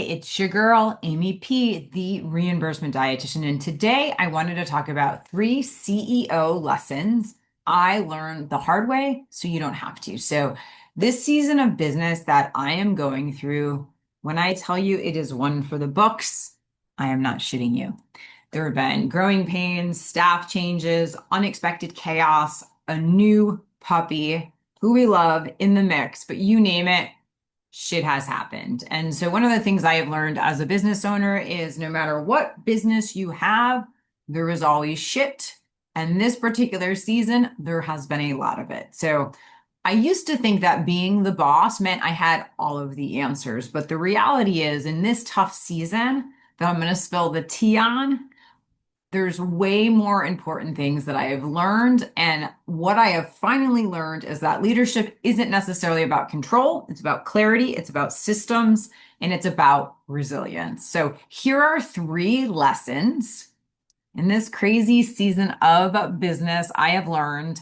it's your girl, Amy P., the reimbursement dietitian. And today I wanted to talk about 3 CEO lessons I learned the hard way so you don't have to. So, this season of business that I am going through, when I tell you it is one for the books, I am not shitting you. There have been growing pains, staff changes, unexpected chaos, a new puppy who we love in the mix, but you name it, shit has happened. And so one of the things I have learned as a business owner is no matter what business you have, there is always shit. And this particular season, there has been a lot of it. So I used to think that being the boss meant I had all of the answers. But the reality is, in this tough season that I'm going to spill the tea on, there's way more important things that I have learned. And what I have finally learned is that leadership isn't necessarily about control. It's about clarity. It's about systems and it's about resilience. So here are 3 lessons in this crazy season of business I have learned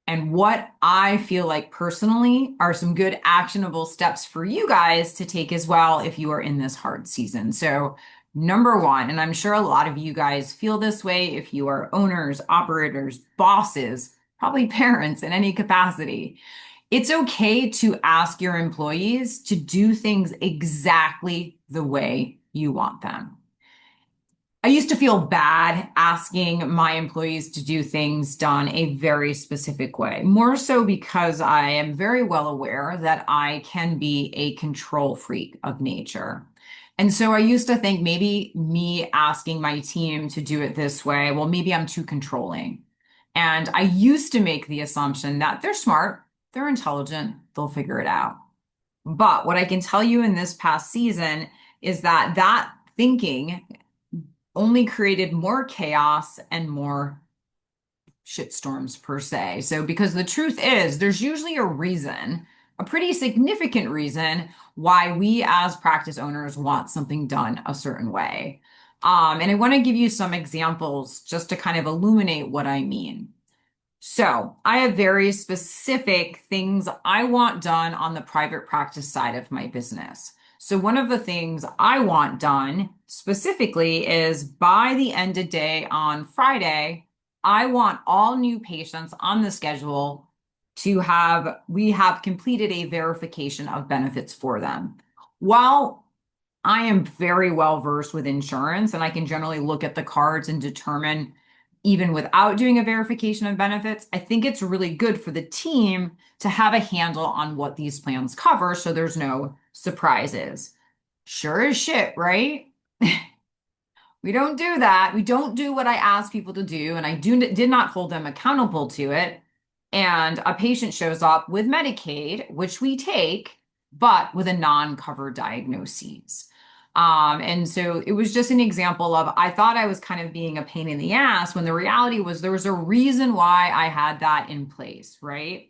and what I feel like personally are some good actionable steps for you guys to take as well if you are in this hard season. So number one, and I'm sure a lot of you guys feel this way if you are owners, operators, bosses, probably parents in any capacity. It's okay to ask your employees to do things exactly the way you want them. I used to feel bad asking my employees to do things done a very specific way, more so because I am very well aware that I can be a control freak of nature. And so I used to think maybe me asking my team to do it this way, well, maybe I'm too controlling. And I used to make the assumption that they're smart, they're intelligent, they'll figure it out. But what I can tell you in this past season is that that thinking only created more chaos and more shitstorms per se. So, because the truth is, there's usually a reason, a pretty significant reason why we as practice owners want something done a certain way. And I want to give you some examples just to kind of illuminate what I mean. So, I have very specific things I want done on the private practice side of my business. So one of the things I want done specifically is by the end of day on Friday, I want all new patients on the schedule we have completed a verification of benefits for them. While I am very well versed with insurance and I can generally look at the cards and determine even without doing a verification of benefits, I think it's really good for the team to have a handle on what these plans cover so there's no surprises. Sure as shit, right? We don't do that. We don't do what I ask people to do, and I did not hold them accountable to it. And a patient shows up with Medicaid, which we take, but with a non-covered diagnosis. And so it was just an example of I thought I was kind of being a pain in the ass when the reality was there was a reason why I had that in place, right?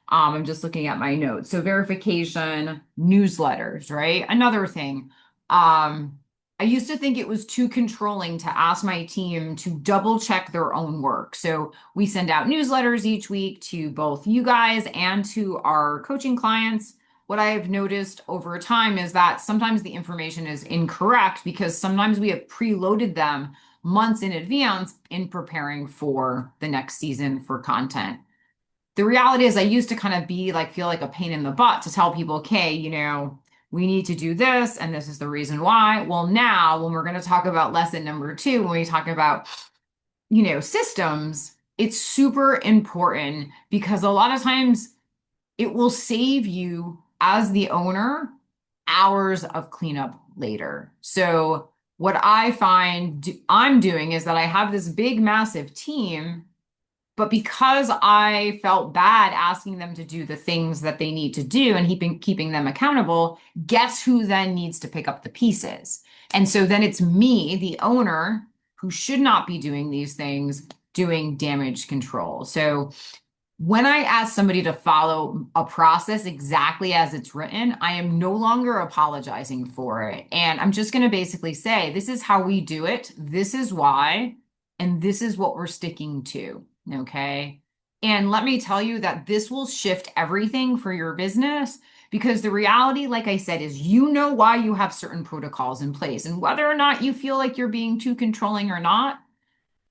I'm just looking at my notes. So verification, newsletters, right? Another thing. I used to think it was too controlling to ask my team to double check their own work. So we send out newsletters each week to both you guys and to our coaching clients. What I have noticed over time is that sometimes the information is incorrect because sometimes we have preloaded them months in advance in preparing for the next season for content. The reality is I used to kind of feel like a pain in the butt to tell people, okay, we need to do this and this is the reason why. Well, now when we're going to talk about lesson number 2, when we talk about, systems, it's super important because a lot of times it will save you as the owner hours of cleanup later. So what I find I'm doing is that I have this big, massive team, but because I felt bad asking them to do the things that they need to do and keeping them accountable, guess who then needs to pick up the pieces? And so then it's me, the owner, who should not be doing these things, doing damage control. So when I ask somebody to follow a process exactly as it's written, I am no longer apologizing for it. And I'm just going to basically say, this is how we do it. This is why. And this is what we're sticking to. Okay. And let me tell you that this will shift everything for your business Because the reality, like I said, is you know why you have certain protocols in place. And whether or not you feel like you're being too controlling or not,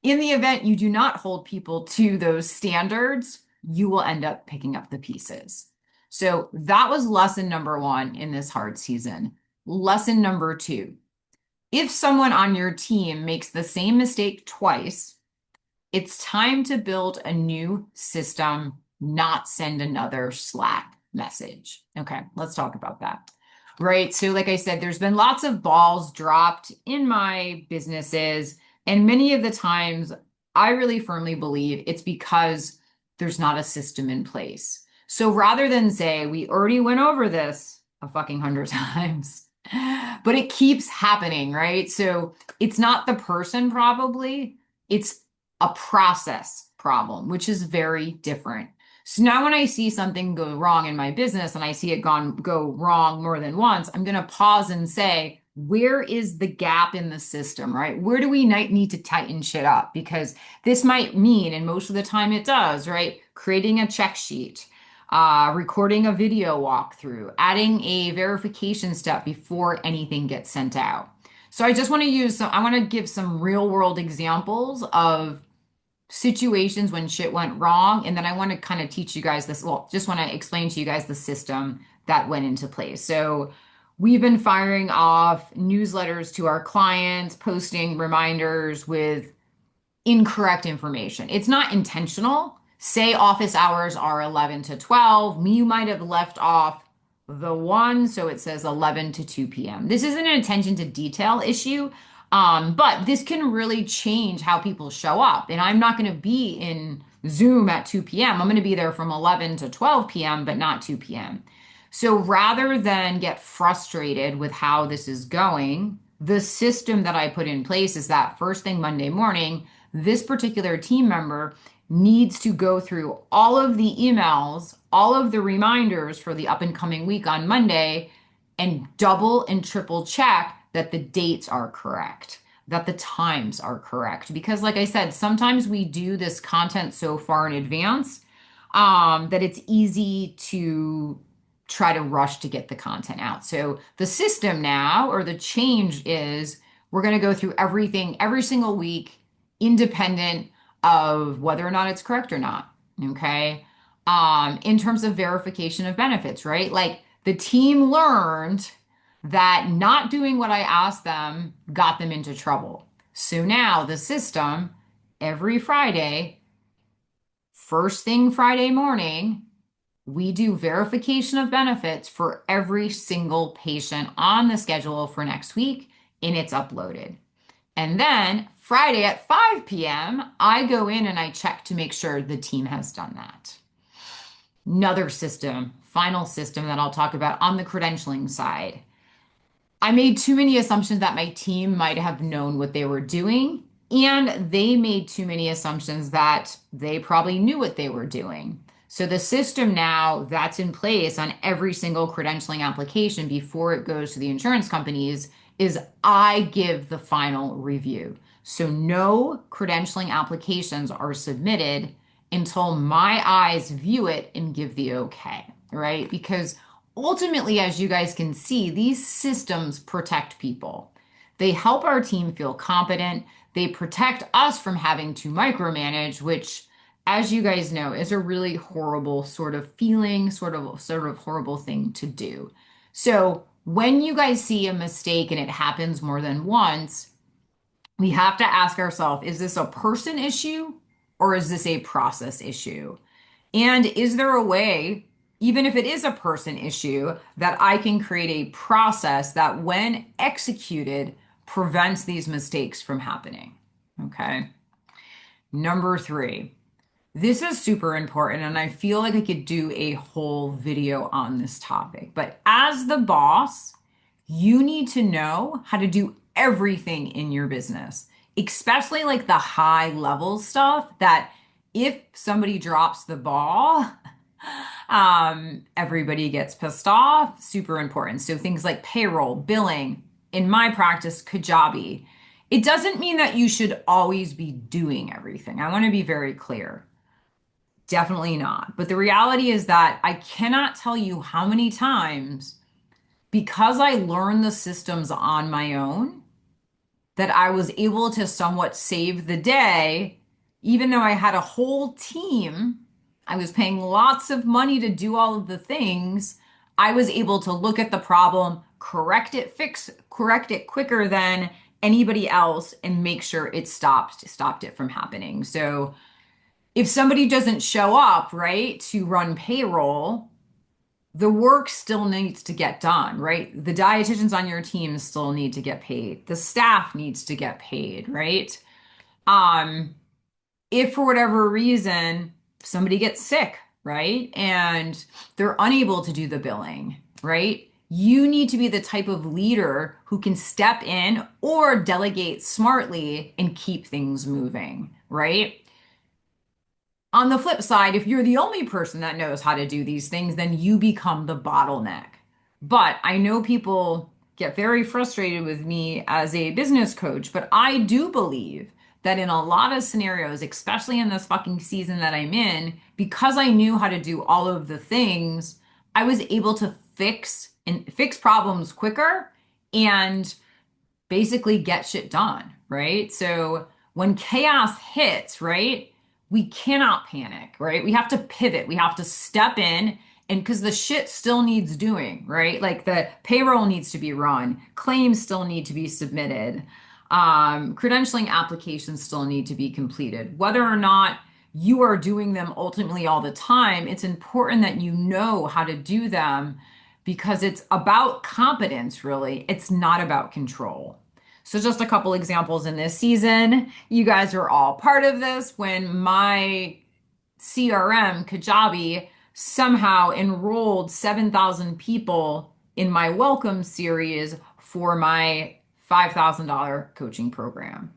in the event you do not hold people to those standards, you will end up picking up the pieces. So that was lesson number one in this hard season. Lesson number two, if someone on your team makes the same mistake twice, it's time to build a new system, not send another Slack message. Okay, let's talk about that. Right. So, like I said, there's been lots of balls dropped in my businesses. And many of the times, I really firmly believe it's because there's not a system in place. So rather than say, we already went over this a fucking 100 times, but it keeps happening, right? So it's not the person probably, it's a process problem, which is very different. So now when I see something go wrong in my business and I see it go wrong more than once, I'm going to pause and say, where is the gap in the system, right? Where do we need to tighten shit up? Because this might mean, and most of the time it does, right? Creating a check sheet, recording a video walkthrough, adding a verification step before anything gets sent out. So I just want to I want to give some real world examples of situations when shit went wrong. And then I want to kind of teach you guys this. Well, just want to explain to you guys the system that went into place. So we've been firing off newsletters to our clients, posting reminders with incorrect information. It's not intentional. Say office hours are 11 to 12. You might have left off the one, so it says 11 to 2 p.m. This isn't an attention to detail issue, but this can really change how people show up. And I'm not going to be in Zoom at 2 p.m. I'm going to be there from 11 to 12 p.m., but not 2 p.m. So rather than get frustrated with how this is going, the system that I put in place is that first thing Monday morning, this particular team member needs to go through all of the emails, all of the reminders for the up and coming week on Monday, and double and triple check that the dates are correct, that the times are correct. Because, like I said, sometimes we do this content so far in advance that it's easy to try to rush to get the content out. So the system now, or the change is, we're going to go through everything every single week, independent of whether or not it's correct or not. Okay. In terms of verification of benefits, right? Like the team learned that not doing what I asked them got them into trouble. So now the system, every Friday, first thing Friday morning, we do verification of benefits for every single patient on the schedule for next week, and it's uploaded. And then Friday at 5 p.m., I go in and I check to make sure the team has done that. Another system, final system that I'll talk about on the credentialing side. I made too many assumptions that my team might have known what they were doing, and they made too many assumptions that they probably knew what they were doing. So the system now that's in place on every single credentialing application before it goes to the insurance companies is I give the final review. So no credentialing applications are submitted until my eyes view it and give the okay, right? Because ultimately, as you guys can see, these systems protect people. They help our team feel competent. They protect us from having to micromanage, which, as you guys know, is a really horrible sort of feeling, sort of horrible thing to do. So when you guys see a mistake and it happens more than once, we have to ask ourselves, is this a person issue or is this a process issue? And is there a way, even if it is a person issue, that I can create a process that, when executed, prevents these mistakes from happening? Okay. Number three, this is super important, and I feel like I could do a whole video on this topic. But as the boss, you need to know how to do everything in your business, especially like the high level stuff that if somebody drops the ball, everybody gets pissed off. Super important. So things like payroll, billing, in my practice, Kajabi. It doesn't mean that you should always be doing everything. I want to be very clear. Definitely not. But the reality is that I cannot tell you how many times, because I learned the systems on my own, that I was able to somewhat save the day, even though I had a whole team. I was paying lots of money to do all of the things. I was able to look at the problem, correct it quicker than anybody else and make sure it stopped it from happening. So if somebody doesn't show up, right, to run payroll, the work still needs to get done, right? The dietitians on your team still need to get paid. The staff needs to get paid, right? Um, if for whatever reason somebody gets sick, right, and they're unable to do the billing, right? You need to be the type of leader who can step in or delegate smartly and keep things moving, right? On the flip side, if you're the only person that knows how to do these things, then you become the bottleneck. But I know people get very frustrated with me as a business coach, but I do believe that in a lot of scenarios, especially in this fucking season that I'm in, because I knew how to do all of the things, I was able to fix problems quicker and basically get shit done, right? So when chaos hits, right, we cannot panic, right? We have to pivot. We have to step in and because the shit still needs doing, right? Like the payroll needs to be run, claims still need to be submitted, credentialing applications still need to be completed. Whether or not you are doing them ultimately all the time, it's important that you know how to do them because it's about competence, really. It's not about control. So, just a couple examples in this season. You guys are all part of this when my CRM, Kajabi, somehow enrolled 7,000 people in my welcome series for my $5,000 coaching program.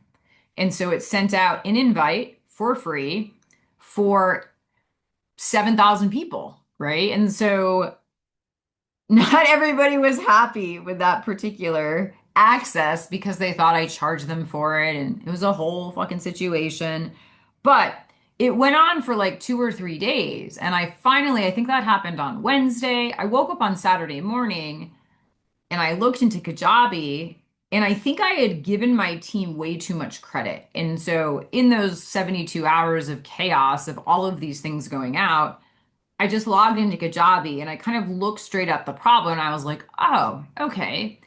And so it sent out an invite for free for 7,000 people, right? And so not everybody was happy with that particular access because they thought I charged them for it and it was a whole fucking situation. But it went on for like 2 or 3 days. And I think that happened on Wednesday. I woke up on Saturday morning and I looked into Kajabi and I think I had given my team way too much credit. And so in those 72 hours of chaos of all of these things going out, I just logged into Kajabi and I kind of looked straight at the problem and I was like, oh, okay,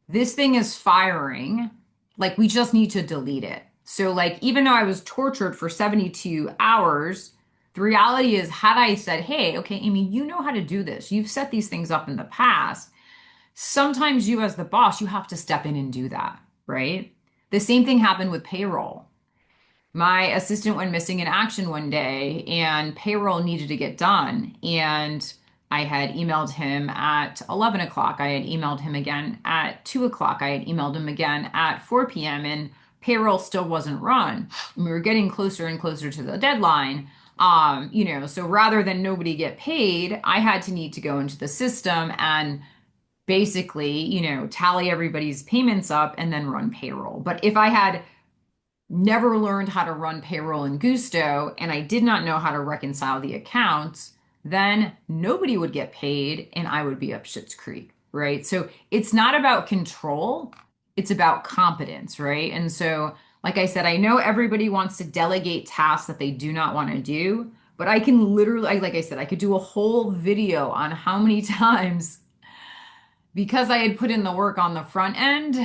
this thing is firing. Like, we just need to delete it. So, like, even though I was tortured for 72 hours, the reality is, had I said, hey, okay, Amy, you know how to do this, you've set these things up in the past, sometimes you, as the boss, you have to step in and do that, right? The same thing happened with payroll. My assistant went missing in action one day and payroll needed to get done. And I had emailed him at 11 o'clock. I had emailed him again at 2 o'clock. I had emailed him again at 4 p.m. and payroll still wasn't run. And we were getting closer and closer to the deadline. So rather than nobody get paid, I had to need to go into the system and basically, tally everybody's payments up and then run payroll. But if I had never learned how to run payroll in Gusto, and I did not know how to reconcile the accounts, then nobody would get paid and I would be up Schitt's Creek, right? So it's not about control, it's about competence, right? And so, like I said, I know everybody wants to delegate tasks that they do not want to do, but I can literally, like I said, I could do a whole video on how many times because I had put in the work on the front end,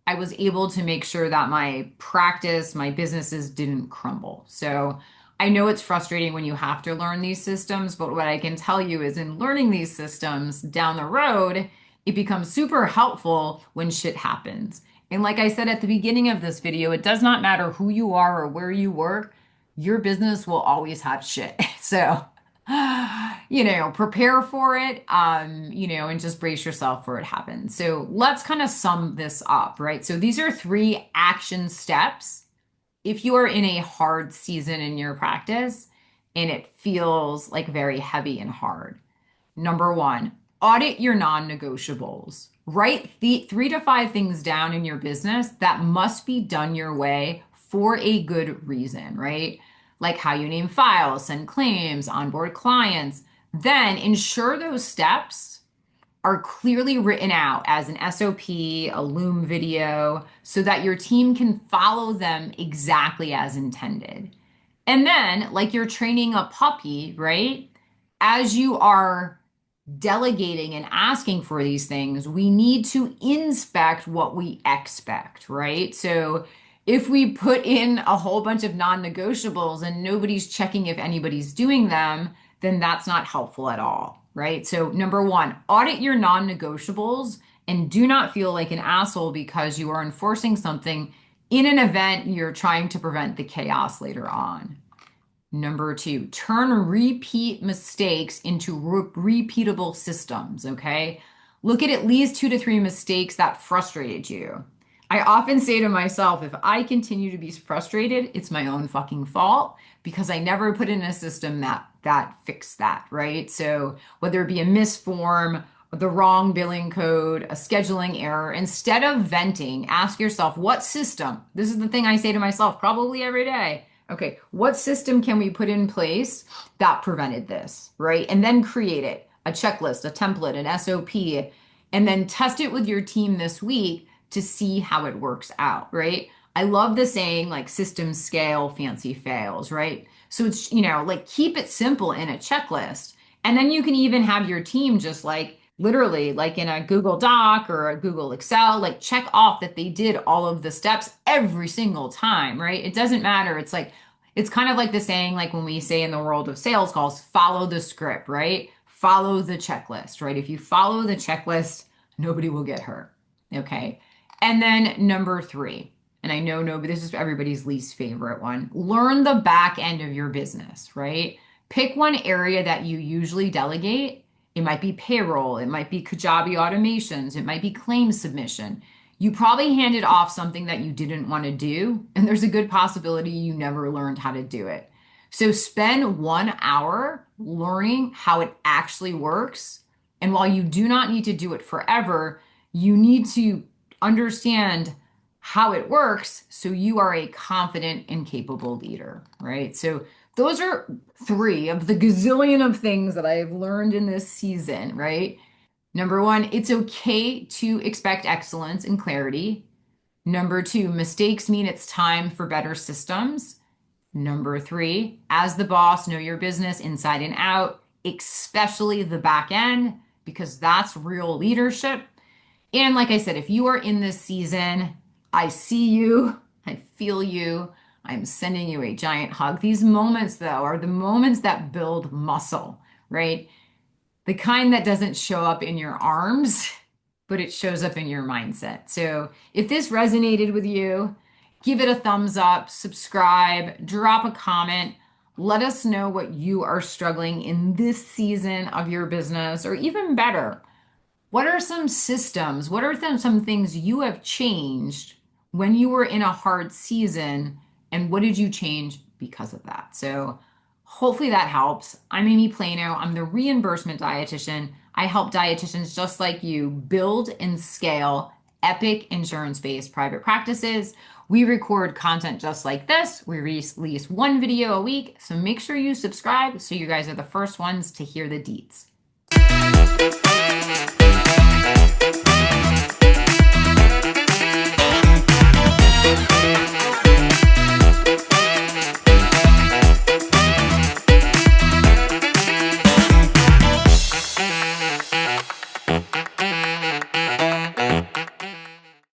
I was able to make sure that my practice, my businesses didn't crumble. So I know it's frustrating when you have to learn these systems, but what I can tell you is in learning these systems down the road, it becomes super helpful when shit happens. And like I said at the beginning of this video, it does not matter who you are or where you work, your business will always have shit. So prepare for it, and just brace yourself for it happens. So let's kind of sum this up, right? So these are 3 action steps if you are in a hard season in your practice and it feels like very heavy and hard. Number 1, audit your non-negotiables. Write the 3 to 5 things down in your business that must be done your way for a good reason, right? like how you name files, send claims, onboard clients. Then ensure those steps are clearly written out as an SOP, a Loom video, so that your team can follow them exactly as intended. And then, like you're training a puppy, right? As you are delegating and asking for these things, we need to inspect what we expect, right? So if we put in a whole bunch of non-negotiables and nobody's checking if anybody's doing them, then that's not helpful at all, right? So number one, audit your non-negotiables and do not feel like an asshole because you are enforcing something in an event you're trying to prevent the chaos later on. Number two, turn repeat mistakes into repeatable systems, okay? Look at least 2 to 3 mistakes that frustrated you. I often say to myself, if I continue to be frustrated, it's my own fucking fault because I never put in a system that fixed that, right? So whether it be a misform, the wrong billing code, a scheduling error, instead of venting, ask yourself, what system? This is the thing I say to myself probably every day. Okay, what system can we put in place that prevented this, right? And then create it, a checklist, a template, an SOP, and then test it with your team this week to see how it works out, right? I love the saying like systems scale, fancy fails, right? So it's, like keep it simple in a checklist. And then you can even have your team just like literally like in a Google Doc or a Google Excel, like check off that they did all of the steps every single time, right? It doesn't matter. It's like, it's kind of like the saying, like when we say in the world of sales calls, follow the script, right? Follow the checklist, right? If you follow the checklist, nobody will get hurt. Okay. And then number three, and I know nobody, this is everybody's least favorite one, learn the back end of your business, right? Pick one area that you usually delegate. It might be payroll, it might be Kajabi automations, it might be claim submission. You probably handed off something that you didn't want to do, and there's a good possibility you never learned how to do it. So spend 1 hour learning how it actually works. And while you do not need to do it forever, you need to understand how it works so you are a confident and capable leader, right? So those are 3 of the gazillion of things that I have learned in this season, right? Number 1, it's okay to expect excellence and clarity. Number 2, mistakes mean it's time for better systems. Number 3, as the boss, know your business inside and out, especially the back end, because that's real leadership. And like I said, if you are in this season, I see you, I feel you, I'm sending you a giant hug. These moments, though, are the moments that build muscle, right? The kind that doesn't show up in your arms, but it shows up in your mindset. So if this resonated with you, give it a thumbs up, subscribe, drop a comment. Let us know what you are struggling in this season of your business, or even better, what are some systems? What are some things you have changed when you were in a hard season? And what did you change because of that? So hopefully that helps. I'm Amy Plano. I'm the reimbursement dietitian. I help dietitians just like you build and scale epic insurance-based private practices. We record content just like this. We release 1 video a week. So make sure you subscribe so you guys are the first ones to hear the deets.